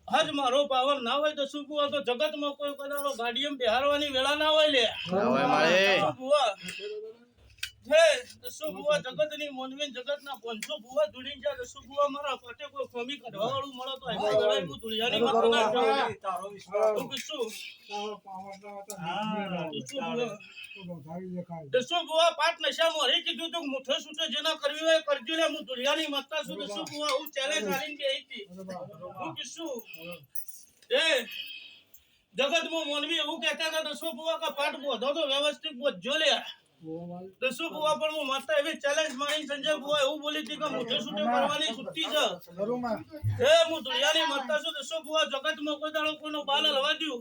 આજ મારો પાવર ના હોય તો શું તો જગત માં કોઈ કદાડો ગાડીમાં બેહારવાની વેળા ના હોય લે શું બુવા જગત ની મોનવી જગત ના 500 બુવા ધૂળી જાય શું બુવા મારા પટે કોઈ ખોમી કાઢવા વાળું મળે તો આખા ગળાઈ હું ધૂળિયાની મત ના તારો વિશ્વાસ તો શું શું બુવા પાટ નશામાં હરી કીધું તું મુઠો છૂટો જેના કરવી હોય કરજો લે હું ધૂળિયાની મતતા છું તો શું બુવા હું ચેલેન્જ આલીને બેહી હતી હું કીશું જગત માં મોનવી એવું કહેતા હતા તો શું બુવા કા પાટ બોધો તો વ્યવસ્થિત બોધજો લે તો શું બુવા પણ હું માતા એવી ચેલેન્જ મારી સંજય બુવા એવું બોલી હતી કે મુઠે છૂટે કરવાની છૂટી છે હું ધૂળિયાની મતતા છું તો શું બુવા જગત માં કોઈ દાડો કોઈનો બાલ હલવા દઉં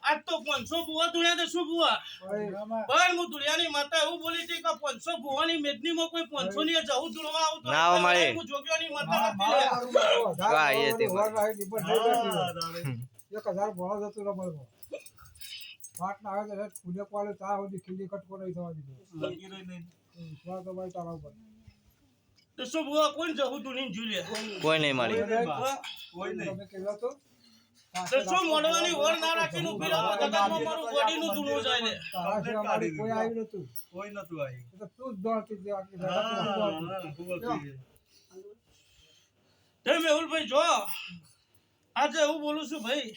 આજ તો 500 બુવા ધૂળ્યા તો શું બુવા પણ હું ધૂળિયાની માતા એવું બોલી હતી કે 500 બુવાની મેદની માં કોઈ 500 ની જવું ધૂળવા આવતો ના મળે હું જોગ્યોની માતા નથી 1000 ભણો જતો રમણમાં પાટ ના આવે તો પૂજે પાલે તા સુધી ખીલી કટકો નહીં થવા દીધો લગી રહી નહીં સ્વાદ ભાઈ તારા ઉપર તો શું બુવા કોણ જવું તું નહીં જુલે કોઈ નહીં મળી કોઈ નહીં તમે કહેવા તો શું મોડવાની વર ના રાખીને ઉભી રહો જગતમાં મારું બોડી નું ધૂણું જાય ને તારા સિવાય મારી કોઈ આવ્યું નતું કોઈ નતું આવ્યું તો તું જ દોડતી જે આખી મેહુલભાઈ જો આજે એવું બોલું છું ભાઈ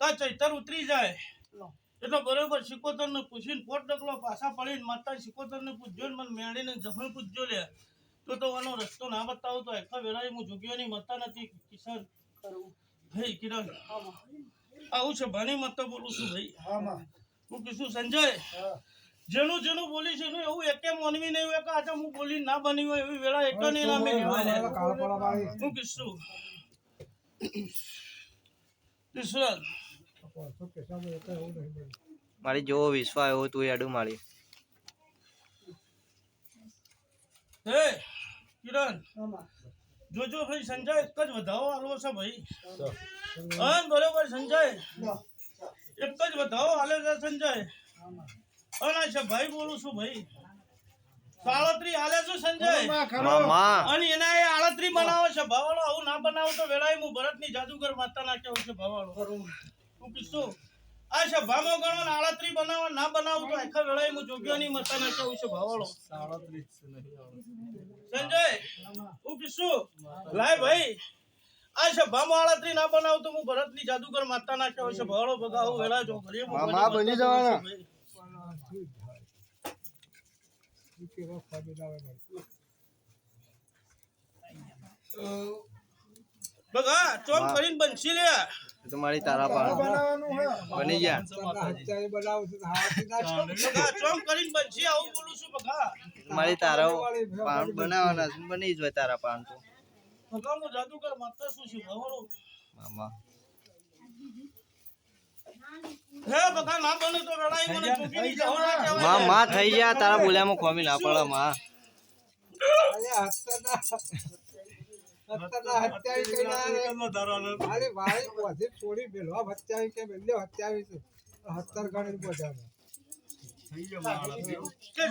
કા ચૈતર ઉતરી જાય એટલે બરોબર સિકોતર ને પૂછીને પોટ ડકલો પાછા પડીને માતા સિકોતર ને પૂછજો ને મને મેળીને જફળ પૂછજો લે તો આનો રસ્તો ના બતાવો તો આખા વેળાએ હું જોગ્યોની મતા નથી કિશન ભાઈ કિરણ આવું છે ભાની મત બોલું છું ભાઈ હું કીધું સંજય જેનું જેનું બોલી છે એવું એકે મોનવી નહીં હોય કે આજે હું બોલી ના બની હોય એવી વેળા એક નહીં નામે હું કીધું મારી જેવો વિશ્વાસ એવો તું એડું મારી હે કિરણ જોજો ભાઈ સંજય એક જ વધાવો આલો છે ભાઈ હા બરોબર સંજય એક જ વધાવો આલે છે સંજય અને છે ભાઈ બોલું છું ભાઈ 37 આલે છે સંજય અને એના એ 38 બનાવો છે ભાવાળો આવું ના બનાવો તો વેળાએ હું ભરતની જાદુગર માતા ના કેવું છે ભાવાળો હું કીધું આ છે ભામો ગણો 38 બનાવો ના બનાવો તો આખા વેળાએ હું જોગ્યોની માતા ના કેવું છે ભાવાળો 37 સંજય હું કીધું લાય ભાઈ આ છે ભામો 38 ના બનાવો તો હું ભરતની જાદુગર માતા ના કેવું છે ભાવાળો બગાવો વેળા જો ઘરે માં બની જવાના બગા ચોમ કરીને બનશી લે તમારી તારા પાન બની ગયા બગા ચોમ કરીને બનશી આવું બોલું છું બગા તમારી તારા પાન બનાવવાના છે બની જ હોય તારા પાન તો બગા હું જાદુગર માતા શું છું ભાવરો મામા હે બગા ના બને તો લડાઈ મને ચૂકીની જવાના કહેવાય માં માં થઈ ગયા તારા બોલ્યામાં ખોમી ના પડે માં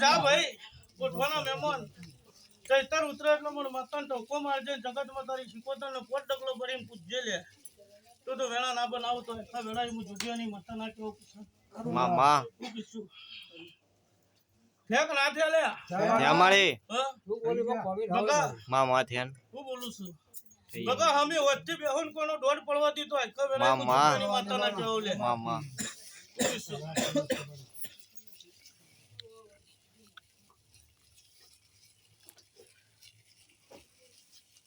જા ભાઈ ગોઠવાના મહેમાન ચૈતર ઉતરે એટલે મને માતા ટોકો મારજે જગતમાં તારી સિકોતર ને પોટ ડગલો ભરીને પૂછજે લે તો વેળા ના બનાવો તો આખા વેળા હું જોગ્યાની માતા ના કેવો મામા હું કીધું ફેક ના થયા લે ત્યાં મારી બગા મામા થયા હું બોલું છું બગા હમે વચ્ચે બેહોન કોનો દોડ પડવા દીધો આખા વેળા હું જોગ્યાની માતા ના કેવો લે મામા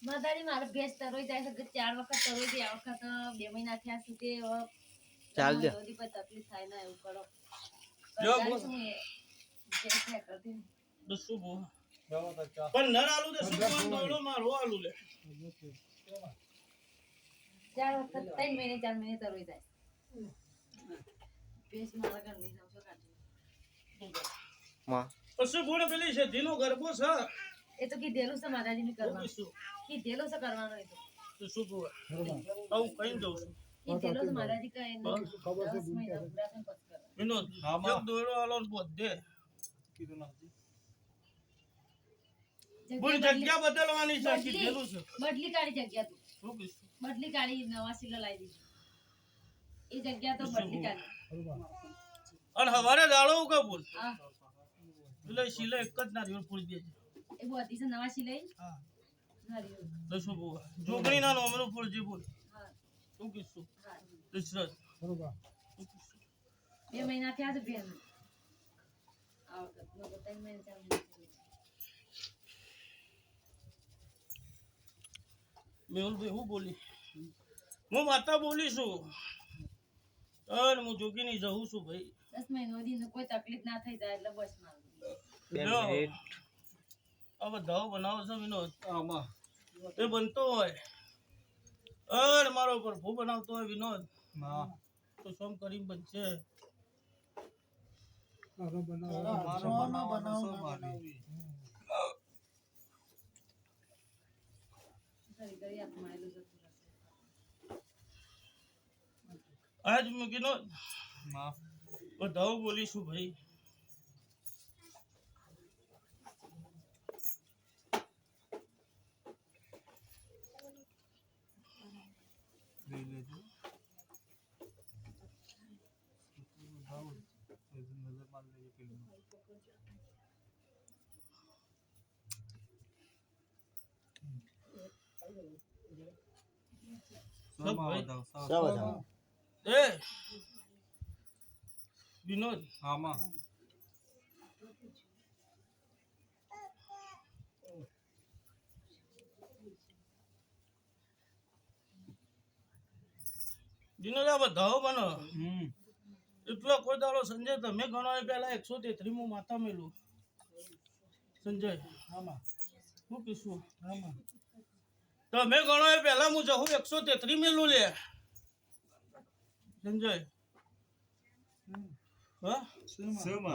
માતાજી મારે ભેંસ તરોઈ જાય છે 4 વખત તરોઈ ગઈ આ વખત 2 મહિના થયા સુધી ચાલ દે તકલીફ થાય ના એવું કરો જો શું બો પણ નર આલુ દે શું કોણ દોડો મારો આલુ લે 4 વખત 3 મહિને 4 મહિને તરોઈ જાય ભેંસ મારા ઘર ની જાવ છો કાઢી માં પછી ગુણ પેલી છે ધીનો ગરબો છે એ તો કીધેલું છે માતાજી ને કરવાનું કીધેલું છે કરવાનું એ તો શું બો આવું કઈ દઉં છું કીધેલું છે માતાજી કઈ ખબર છે વિનોદ એક દોડો આલો ને બોધ દે કીધું ના બોલ જગ્યા બદલવાની છે કીધેલું છે બદલી કાઢી જગ્યા તું શું કીધું? બદલી કાઢી નવા સિલા લાવી દીધી એ જગ્યા તો બદલી કાઢી અને હવારે દાડો કે બોલ હા એટલે સિલા એક જ નારિયેળ ફોડી દેજે એ બધી છે નવા સિલાઈ હા નારિયેળ. દસો બુવા જોગણી ના નોમનું ફોડજે બોલ હા શું કીધું બરોબર હા. દશરથ 2 મહિના થયા છે બેન આ વખત નો 3 મહિના 4 મહિના મેહુલભાઈ હું બોલી હું માતા બોલી છું અને હું જોગીની જઉં છું ભાઈ 10 મહિના સુધી કોઈ તકલીફ ના થઈ જાય એટલે બસ માં લ્યો. આ બધાઓ બનાવો છો વિનોદ એ બનતો હોય અરે મારો પ્રભુ બનાવતો હોય વિનોદ તો સોમ કરી બનશે ઘડી ઘડી હાથમાં આવેલું જતું રહેશે. આજ હું વિનોદ બધાઓ બોલીશું ભાઈ સબ ભાઈ એ વિનોદ વિનોદ આ બધાઓ બનો એટલો કોઈ દાડો સંજય તમે ગણો એ પેલા 133 માં માતા મેલું સંજય શું કીશું તમે ગણો એ પેલા હું જહું 133 મેલું લે સંજય હા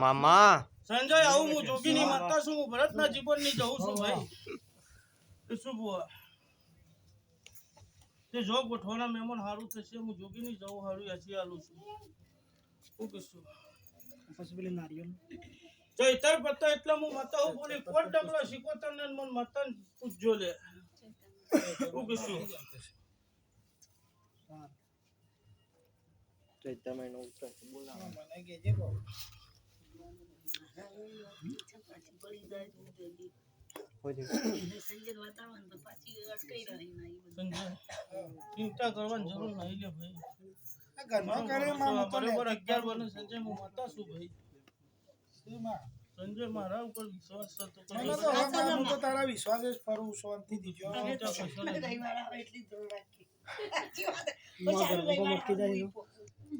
મામા સંજય આવું હું જોગીની માતા છું હું ભરતના જીવનની જઉં છું ભાઈ એ શું બુઆ તે જો ગોઠવાના મહેમાન હારું થશે હું જોગીની જવું હારું યાચી આલું છું શું કીશું ચૈતર પત્તા એટલે હું માતા હું બોલી કોટ ડગલો શીખોતર ને મન માતા પૂછજો લે શું કીશું સંજય ચિંતા કરવાની જરૂર નહીં લે ભાઈ બરોબર 11 બને સંજય હું માતા છું ભાઈ સંજય મારા ઉપર વિશ્વાસ છે તો તારા વિશ્વાસ ફરું શાંતિ દીજો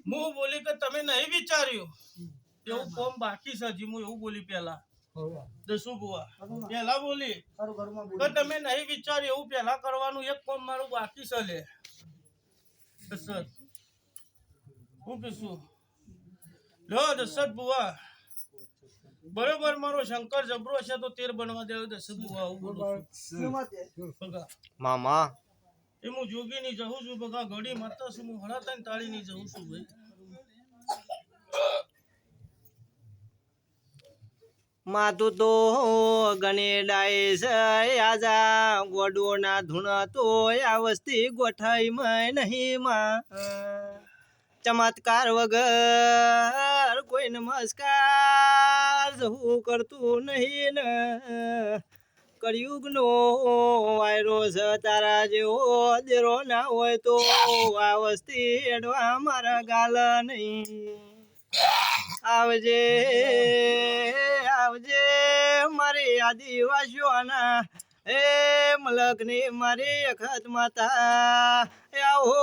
હું બોલી કે તમે નહીં વિચાર્યું એવું કોમ બાકી છે હજી હું એવું બોલી પેલા દસુ બુઆ પેલા બોલી કે તમે નહીં વિચાર્યું એવું પેલા કરવાનું એક કોમ મારું બાકી છે લે દશરથ હું કીશું લો દશરથ બુઆ બરોબર મારો શંકર જબરો છે તો 13 બનવા દેવો દશરથ બુઆ આવું બોલું છું બગા મામા એ હું જોગીની જઉં છું બગા ઘડી માતા છું હું હળાતાની તાળીની જઉં છું ભાઈ માતું તો ગણે ડાય છે આજા ગોડો ના ધૂણા તો આ વસ્તી ગોઠાઈ માં નહીં માં ચમત્કાર વગર કોઈ નમસ્કાર જવું કરતું નહીં ને કળિયુગ નો વાયરો છે તારા જેવો દેરો ના હોય તો આ વસ્તી એડવા મારા ગાલ નહીં આવજે આવજે મારી આદિવાસીઓના એ મલક ની મારી અખત માતા આવો